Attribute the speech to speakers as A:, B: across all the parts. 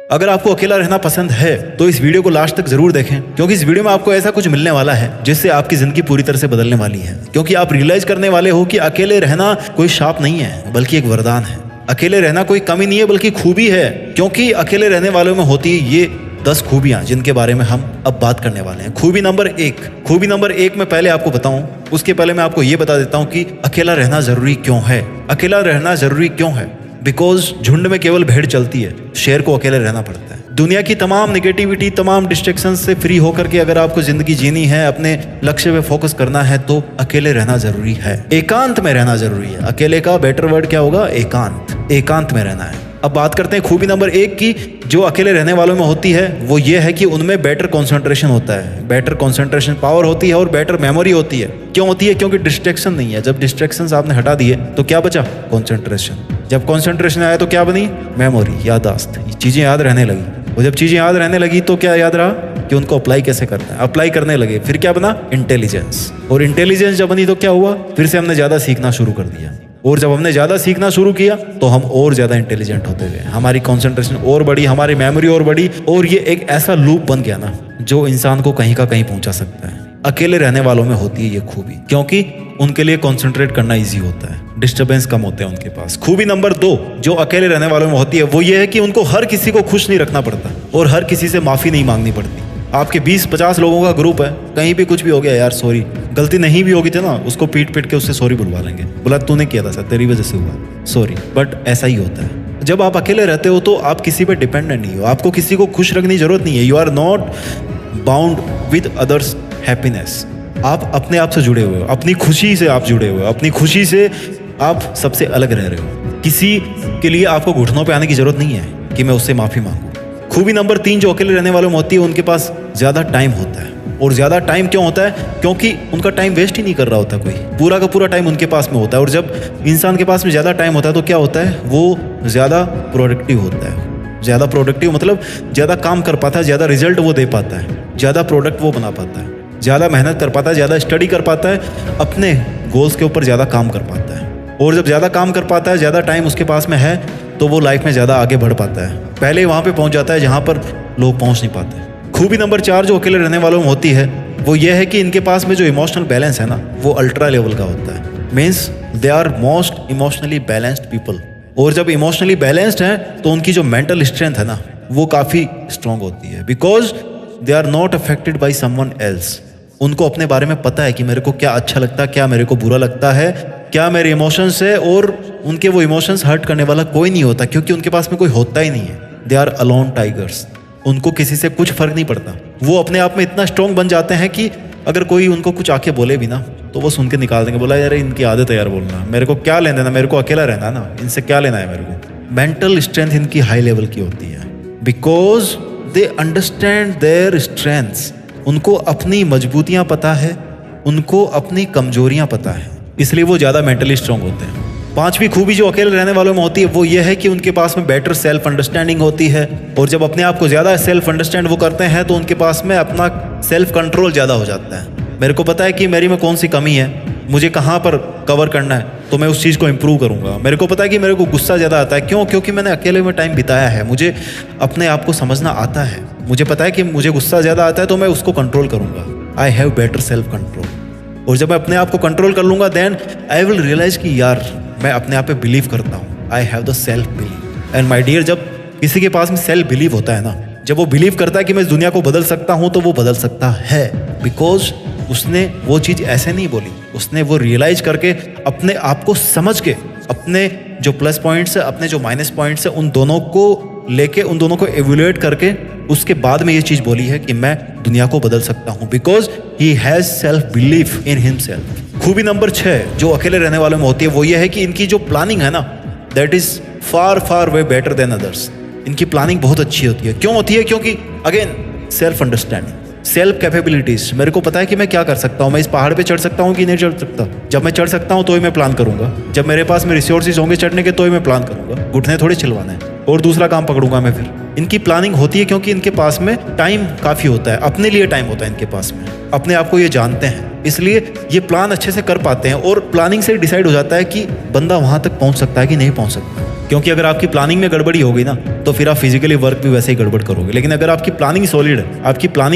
A: अगर आपको अकेला रहना पसंद है तो इस वीडियो को लास्ट तक जरूर देखें, क्योंकि इस वीडियो में आपको ऐसा कुछ मिलने वाला है जिससे आपकी जिंदगी पूरी तरह से बदलने वाली है। क्योंकि आप रियलाइज करने वाले हो कि अकेले रहना कोई शाप नहीं है बल्कि एक वरदान है। अकेले रहना कोई कमी नहीं है बल्कि खूबी है, क्योंकि अकेले रहने वालों में होती है ये 10 खूबियां जिनके बारे में हम अब बात करने वाले हैं। खूबी नंबर 1 में पहले आपको बताऊं, उसके पहले मैं आपको ये बता देता हूं कि अकेला रहना जरूरी क्यों है। अकेला रहना जरूरी क्यों है? बिकॉज झुंड में केवल भेड़ चलती है, शेर को अकेले रहना पड़ता है। दुनिया की तमाम नेगेटिविटी, तमाम डिस्ट्रैक्शन से फ्री होकर के अगर आपको जिंदगी जीनी है, अपने लक्ष्य पे फोकस करना है, तो अकेले रहना जरूरी है। एकांत में रहना जरूरी है। अकेले का बेटर वर्ड क्या होगा? एकांत में रहना है। अब बात करते हैं खूबी नंबर 1 की, जो अकेले रहने वालों में होती है। वो ये है कि उनमें बेटर कंसंट्रेशन होता है, बेटर कंसंट्रेशन पावर होती है और बेटर मेमोरी होती है। क्यों होती है? क्योंकि डिस्ट्रैक्शन नहीं है। जब डिस्ट्रैक्शंस आपने हटा दिए तो क्या बचा? कंसंट्रेशन। जब कंसंट्रेशन आया तो क्या बनी? मेमोरी, याददाश्त। चीजें याद रहने लगी, और जब चीजें याद रहने लगी तो क्या याद रहा कि उनको अप्लाई कैसे करना है। अप्लाई करने लगे, फिर क्या बना? इंटेलिजेंस। और इंटेलिजेंस जब बनी तो क्या हुआ? फिर से हमने ज्यादा सीखना शुरू कर दिया, और जब हमने ज्यादा सीखना शुरू किया तो हम और ज्यादा इंटेलिजेंट होते गए, हमारी कंसंट्रेशन और बढ़ी, हमारी मेमोरी और बढ़ी, और ये एक ऐसा लूप बन गया ना जो इंसान को कहीं का कहीं पहुंचा सकता है। अकेले रहने वालों में होती है ये खूबी, क्योंकि उनके लिए कंसंट्रेट करना इजी होता है, डिस्टर्बेंस कम होते हैं उनके पास। खूबी नंबर 2 जो अकेले रहने वालों में होती है वो ये है कि उनको हर किसी को खुश नहीं रखना पड़ता और हर किसी से माफी नहीं मांगनी पड़ती। आपके 20-50 लोगों का ग्रुप है, कहीं भी कुछ भी हो गया, यार सॉरी, गलती नहीं भी होगी थी ना, उसको पीट के उससे सॉरी बुलवा लेंगे, बोला तूने किया था सर, तेरी वजह से हुआ, सॉरी। बट ऐसा ही होता है। जब आप अकेले रहते हो तो आप किसी पे डिपेंडेंट नहीं हो, आपको किसी को खुश रखने की जरूरत नहीं है। You are not bound with others happiness. आप अपने आप से जुड़े हुए हो, अपनी खुशी से आप जुड़े हुए हो, अपनी खुशी से आप सबसे अलग रह रहे हो। किसी के लिए आपको घुटनों पे आने की जरूरत नहीं है कि मैं उससे माफी मांगू। खूबी नंबर 3 जो अकेले रहने वालों में होती है, उनके पास ज्यादा टाइम होता है। और ज्यादा टाइम क्यों होता है? क्योंकि उनका टाइम वेस्ट ही नहीं कर रहा होता कोई, पूरा का पूरा टाइम उनके पास में होता है। और जब इंसान के पास में ज्यादा टाइम होता है तो क्या होता है? वो ज्यादा प्रोडक्टिव होता है। ज्यादा प्रोडक्टिव मतलब ज्यादा काम कर पाता है, ज्यादा रिजल्ट वो दे पाता है, ज्यादा प्रोडक्ट वो बना पाता है, ज्यादा मेहनत कर पाता है, ज्यादा स्टडी कर पाता है, अपने गोल्स के ऊपर ज्यादा काम कर पाता है। और जब ज्यादा काम कर पाता है, ज्यादा टाइम उसके पास में है, तो वो लाइफ में ज्यादा आगे बढ़ पाता है, पहले वहां पे पहुंच जाता है जहां पर लोग पहुंच नहीं पाते। खूबी नंबर 4 जो अकेले रहने वालों में होती है वो ये है कि इनके पास में जो इमोशनल बैलेंस है ना, वो अल्ट्रा लेवल का होता है। Means they are most emotionally balanced people. और जब इमोशनली बैलेंस्ड है तो उनकी जो मेंटल स्ट्रेंथ है ना, वो काफी स्ट्रांग होती है, because they are not affected by someone else. उनको अपने बारे में पता है कि मेरे को क्या अच्छा लगता है, क्या मेरे को बुरा लगता है, क्या मेरे इमोशंस है, और उनके वो इमोशंस हर्ट करने वाला कोई नहीं होता, क्योंकि उनके पास में कोई होता ही नहीं है। They are alone tigers. उनको किसी से कुछ फर्क नहीं पड़ता। वो अपने आप में इतना स्ट्रांग बन जाते हैं कि अगर कोई उनको कुछ आके बोले भी ना तो वो सुन के निकाल देंगे, बोला यार इनकी आदत है यार बोलना, मेरे को क्या लेना है, मेरे को अकेला रहना है ना, इनसे क्या लेना है मेरे को। मेंटल स्ट्रेंथ इनकी हाई लेवल की होती है, because they understand their strengths. उनको अपनी मजबूतियां पता है, उनको अपनी कमजोरियां पता है, इसलिए वो ज्यादा मेंटली स्ट्रांग होते हैं। 5वीं खूबी जो अकेले रहने वालों में होती है वो ये है कि उनके पास में बेटर सेल्फ अंडरस्टैंडिंग होती है। और जब अपने आप को ज्यादा सेल्फ अंडरस्टैंड वो करते हैं तो उनके पास में अपना सेल्फ कंट्रोल ज्यादा हो जाता है। मेरे को पता है कि मेरी में कौन सी कमी है, मुझे कहाँ पर कवर करना है, तो मैं उस चीज़ को इम्प्रूव करूँगा। मेरे को पता है कि मेरे को गुस्सा ज़्यादा आता है, क्यों? क्योंकि मैंने अकेले में टाइम बिताया है, मुझे अपने आप को समझना आता है, मुझे पता है कि मुझे गुस्सा ज़्यादा आता है तो मैं उसको कंट्रोल करूँगा। I have better self control. और जब मैं अपने आप को कंट्रोल कर लूँगा देन आई विल रियलाइज कि यार मैं अपने आप पे बिलीव करता हूँ। I have the self believe. And my dear, जब किसी के पास में सेल्फ बिलीव होता है ना, जब वो बिलीव करता है कि मैं इस दुनिया को बदल सकता हूँ, तो वो बदल सकता है, बिकॉज उसने वो चीज़ ऐसे नहीं बोली, उसने वो रियलाइज करके, अपने आप को समझ के, अपने जो प्लस पॉइंट्स है, अपने जो माइनस पॉइंट्स है, उन दोनों को लेके, उन दोनों को एवेल्युएट करके उसके बाद में ये चीज़ बोली है कि मैं दुनिया को बदल सकता हूँ, because he has self belief in himself. खूबी नंबर 6 जो अकेले रहने वालों में होती है वो ये है कि इनकी जो प्लानिंग है ना, that is far way better than others. इनकी प्लानिंग बहुत अच्छी होती है। क्यों होती है? क्योंकि again self understanding, self capabilities. मेरे को पता है कि मैं क्या कर सकता हूँ, मैं इस पहाड़ पे चढ़ सकता हूँ कि नहीं चढ़ सकता। जब मैं चढ़ सकता हूँ तो ही मैं प्लान करूंगा, जब मेरे पास में रिसोर्सेज होंगे चढ़ने के तो ही मैं प्लान करूंगा, घुटने थोड़े छिलवाना है और दूसरा काम पकड़ूंगा मैं। फिर इनकी प्लानिंग होती है क्योंकि इनके पास में टाइम काफी होता है, अपने लिए टाइम होता है इनके पास में, अपने आप को ये जानते हैं, इसलिए ये प्लान अच्छे से कर पाते हैं और प्लानिंग से डिसाइड हो जाता है कि बंदा वहां तक पहुंच सकता है कि नहीं पहुंच सकता। क्योंकि अगर आपकी प्लानिंग में गड़बड़ी होगी ना तो फिर आप फिजिकली वर्क भी वैसे ही गड़बड़ करोगे। लेकिन अगर आपकी प्लानिंग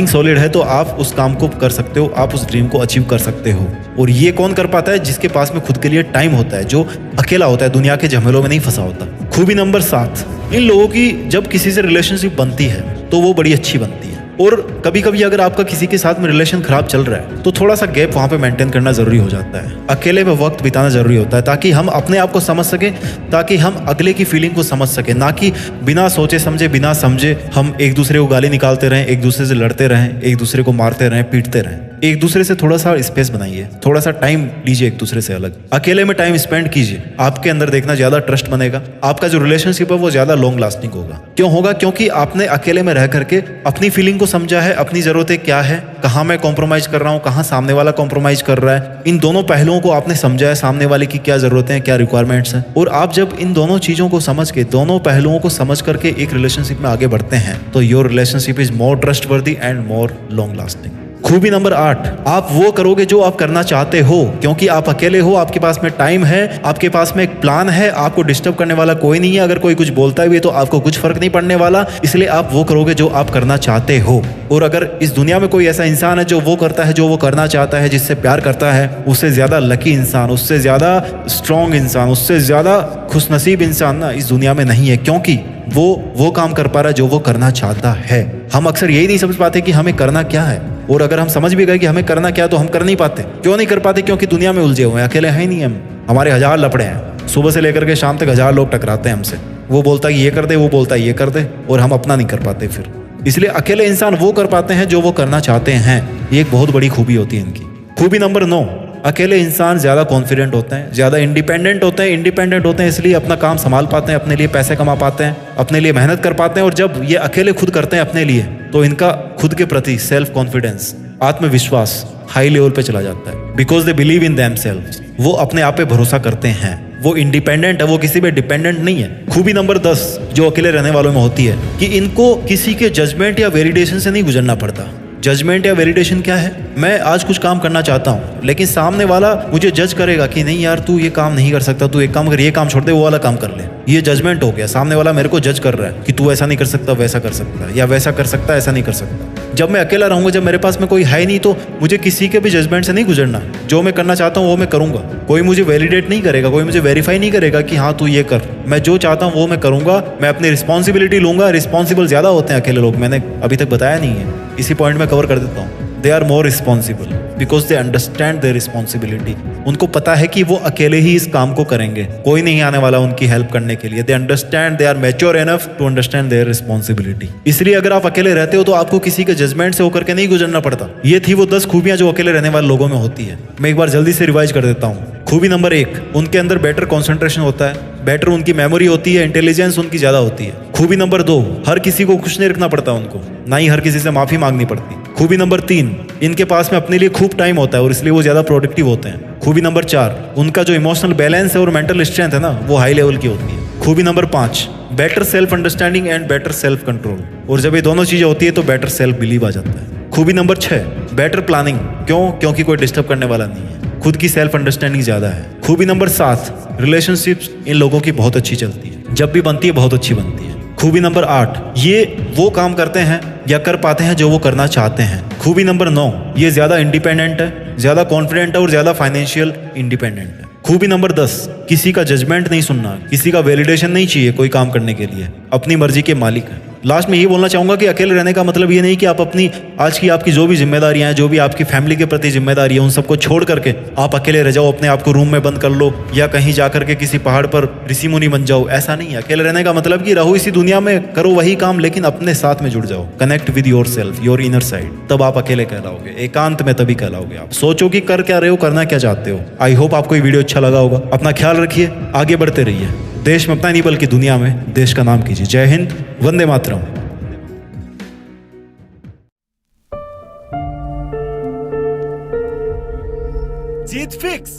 A: सॉलिड है तो आप उस काम को कर सकते हो, आप उस ड्रीम को अचीव कर सकते हो। और ये कौन कर पाता है? जिसके पास में खुद के लिए टाइम होता है, जो अकेला होता है, दुनिया के झमेलों में नहीं फंसा होता। खूबी नंबर 7, इन लोगों की जब किसी से रिलेशनशिप बनती है तो वो बड़ी अच्छी बनती है। और कभी कभी अगर आपका किसी के साथ में रिलेशन खराब चल रहा है तो थोड़ा सा गैप वहां पे मेंटेन करना जरूरी हो जाता है। अकेले में वक्त बिताना जरूरी होता है ताकि हम अपने आप को समझ सके, ताकि हम अगले की फीलिंग को समझ सके, ना कि बिना सोचे समझे बिना समझे हम एक दूसरे को गाली निकालते रहें, एक दूसरे से लड़ते रहें, एक दूसरे को मारते रहें, पीटते रहें। एक दूसरे से थोड़ा सा स्पेस बनाइए, थोड़ा सा टाइम लीजिए एक दूसरे से अलग, अकेले में टाइम स्पेंड कीजिए। आपके अंदर देखना ज्यादा ट्रस्ट बनेगा, आपका जो रिलेशनशिप है वो ज्यादा लॉन्ग लास्टिंग होगा। क्यों होगा? क्योंकि आपने अकेले में रह करके अपनी फीलिंग को समझा है, अपनी जरूरतें क्या है, कहाँ मैं कॉम्प्रोमाइज कर रहा हूँ, कहाँ सामने वाला कॉम्प्रोमाइज कर रहा है। इन दोनों पहलुओं को आपने समझा है, सामने वाले की क्या जरूरतें हैं, क्या रिक्वायरमेंट्स हैं। और आप जब इन दोनों चीजों को समझ के, दोनों पहलुओं को समझ करके एक रिलेशनशिप में आगे बढ़ते हैं तो your relationship is more trustworthy and more long lasting. खूबी नंबर 8, आप वो करोगे जो आप करना चाहते हो, क्योंकि आप अकेले हो, आपके पास में टाइम है, आपके पास में एक प्लान है, आपको डिस्टर्ब करने वाला कोई नहीं है। अगर कोई कुछ बोलता भी है तो आपको कुछ फर्क नहीं पड़ने वाला, इसलिए आप वो करोगे जो आप करना चाहते हो। और अगर इस दुनिया में कोई ऐसा इंसान है जो वो करता है जो वो करना चाहता है, जिससे प्यार करता है, उससे ज्यादा लकी इंसान, उससे ज्यादा स्ट्रॉन्ग इंसान, उससे ज्यादा खुशनसीब इंसान ना इस दुनिया में नहीं है, क्योंकि वो काम कर पा रहा है जो वो करना चाहता है। हम अक्सर यही नहीं समझ पाते कि हमें करना क्या है, और अगर हम समझ भी गए कि हमें करना क्या है तो हम कर नहीं पाते। क्यों नहीं कर पाते? क्योंकि दुनिया में उलझे हुए हैं, अकेले हैं नहीं हम, हमारे 1000 लफड़े हैं। सुबह से लेकर के शाम तक 1000 लोग टकराते हैं हमसे, वो बोलता है ये कर दे, वो बोलता है ये कर दे, और हम अपना नहीं कर पाते फिर। इसलिए अकेले इंसान वो कर पाते हैं जो वो करना चाहते हैं। ये एक बहुत बड़ी खूबी होती है इनकी। खूबी नंबर 9, अकेले इंसान ज्यादा कॉन्फिडेंट होते हैं, ज्यादा इंडिपेंडेंट होते हैं। इंडिपेंडेंट होते हैं इसलिए अपना काम संभाल पाते हैं, अपने लिए पैसे कमा पाते हैं, अपने लिए मेहनत कर पाते हैं। और जब ये अकेले खुद करते हैं अपने लिए तो इनका खुद के प्रति सेल्फ कॉन्फिडेंस, आत्मविश्वास हाई लेवल पे चला जाता है। Because they believe in themselves, वो अपने आप पे भरोसा करते हैं, वो इंडिपेंडेंट है, वो किसी पे डिपेंडेंट नहीं है। खूबी नंबर 10 जो अकेले रहने वालों में होती है कि इनको किसी के जजमेंट या वेलिडेशन से नहीं गुजरना पड़ता। जजमेंट या वेलिडेशन क्या है? मैं आज कुछ काम करना चाहता हूँ लेकिन सामने वाला मुझे जज करेगा कि नहीं यार तू ये काम नहीं कर सकता, तू एक काम कर, ये काम छोड़ दे, वो वाला काम कर ले। ये जजमेंट हो गया, सामने वाला मेरे को जज कर रहा है कि तू ऐसा नहीं कर सकता, वैसा कर सकता है, या वैसा कर सकता है, ऐसा नहीं कर सकता। जब मैं अकेला रहूंगा, जब मेरे पास में कोई है नहीं, तो मुझे किसी के भी जजमेंट से नहीं गुजरना। जो मैं करना चाहता हूँ वो मैं करूंगा। कोई मुझे वैलिडेट नहीं करेगा, कोई मुझे वेरीफाई नहीं करेगा कि हाँ तू ये कर। मैं जो चाहता हूँ वो मैं करूंगा, मैं अपनी रिस्पॉन्सिबिलिटी लूंगा। रिस्पॉन्सिबल ज्यादा होते हैं अकेले लोग, मैंने अभी तक बताया नहीं है, इसी पॉइंट में कवर कर देता हूँ। They are more responsible because they understand their responsibility. उनको पता है कि वो अकेले ही इस काम को करेंगे, कोई नहीं आने वाला उनकी हेल्प करने के लिए। They understand, they are mature enough to understand their responsibility. इसलिए अगर आप अकेले रहते हो तो आपको किसी के जजमेंट से होकर के नहीं गुजरना पड़ता। ये थी वो 10 खूबियां जो अकेले रहने वाले लोगों में होती है। मैं एक बार जल्दी से रिवाइज कर देता हूँ। खूबी नंबर 1, उनके अंदर बेटर कॉन्सेंट्रेशन होता है, बेटर उनकी मेमोरी होती है, इंटेलिजेंस उनकी ज्यादा होती है। खूबी नंबर 2, हर किसी को खुश नहीं रखना पड़ता उनको, ना ही हर किसी से माफी मांगनी पड़ती। खूबी नंबर 3, इनके पास में अपने लिए खूब टाइम होता है और इसलिए वो ज्यादा प्रोडक्टिव होते हैं। खूबी नंबर 4, उनका जो इमोशनल बैलेंस है और मेंटल स्ट्रेंथ है ना वो हाई लेवल की होती है। खूबी number 5, better self understanding and better self control. और जब ये दोनों चीजें होती है तो बेटर सेल्फ बिलीव आ जाता है। खूबी नंबर 6, बेटर प्लानिंग। क्यों? क्योंकि कोई डिस्टर्ब करने वाला नहीं है, खुद की सेल्फ अंडरस्टैंडिंग ज्यादा है। खूबी नंबर 7, रिलेशनशिप्स इन लोगों की बहुत अच्छी चलती है, जब भी बनती है बहुत अच्छी बनती है। खूबी नंबर 8, ये वो काम करते हैं या कर पाते हैं जो वो करना चाहते हैं। खूबी नंबर 9, ये ज्यादा इंडिपेंडेंट है, ज्यादा कॉन्फिडेंट है और ज्यादा फाइनेंशियल इंडिपेंडेंट है। खूबी नंबर 10, किसी का जजमेंट नहीं सुनना, किसी का वैलिडेशन नहीं चाहिए कोई काम करने के लिए, अपनी मर्जी के मालिक है। लास्ट में ये बोलना चाहूंगा कि अकेले रहने का मतलब ये नहीं कि आप अपनी आज की आपकी जो भी जिम्मेदारियां हैं, जो भी आपकी फैमिली के प्रति जिम्मेदारी है, उन सबको छोड़ करके आप अकेले रह जाओ, अपने आप को रूम में बंद कर लो या कहीं जा करके किसी पहाड़ पर ऋषि मुनि बन जाओ। ऐसा नहीं है। अकेले रहने का मतलब कि रहो इसी दुनिया में, करो वही काम लेकिन अपने साथ में जुड़ जाओ, connect with your self, your inner side, तब आप अकेले कहलाओगे। एकांत में तभी कहलाओगे। आप सोचो कि कर क्या रहे हो, करना क्या चाहते हो। आई होप आपको ये वीडियो अच्छा लगा होगा। अपना ख्याल रखिए, आगे बढ़ते रहिए, देश में अपना नहीं बल्कि दुनिया में देश का नाम कीजिए। जय हिंद, वंदे मातरम।
B: जीत फिक्स।